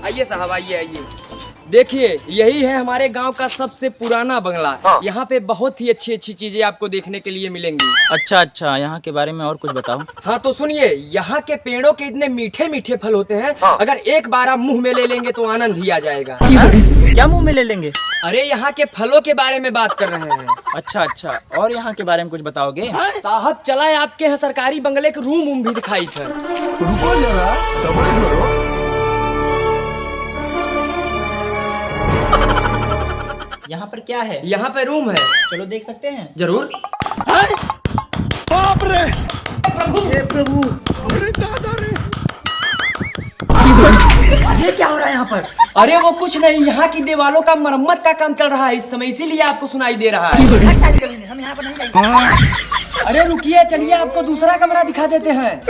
आइए साहब, आइए आइए। देखिए, यही है हमारे गांव का सबसे पुराना बंगला। यहाँ पे बहुत ही अच्छी अच्छी चीजें आपको देखने के लिए मिलेंगी। अच्छा अच्छा, यहाँ के बारे में और कुछ बताओ। हाँ तो सुनिए, यहाँ के पेड़ों के इतने मीठे मीठे फल होते हैं, अगर एक बार आप मुंह में ले लेंगे तो आनंद ही आ जाएगा। क्या मुंह में ले लेंगे? अरे यहाँ के फलों के बारे में बात कर रहे हैं। अच्छा अच्छा, और यहाँ के बारे में कुछ बताओगे? साहब चला है आपके यहाँ सरकारी बंगले के रूम भी दिखाई थे। रुको जरा, सब्र करो। यहाँ पर क्या है? यहाँ पे रूम है। चलो देख सकते हैं। जरूर। बाप रे, हे प्रभु, अरे दादा रे। ये क्या हो रहा है यहाँ पर? अरे वो कुछ नहीं, यहाँ की दीवारों का मरम्मत का काम चल रहा है इस समय, इसीलिए आपको सुनाई दे रहा है। हम यहाँ पर नहीं रहेंगे। अरे रुकिए, चलिए आपको दूसरा कमरा दिखा देते हैं।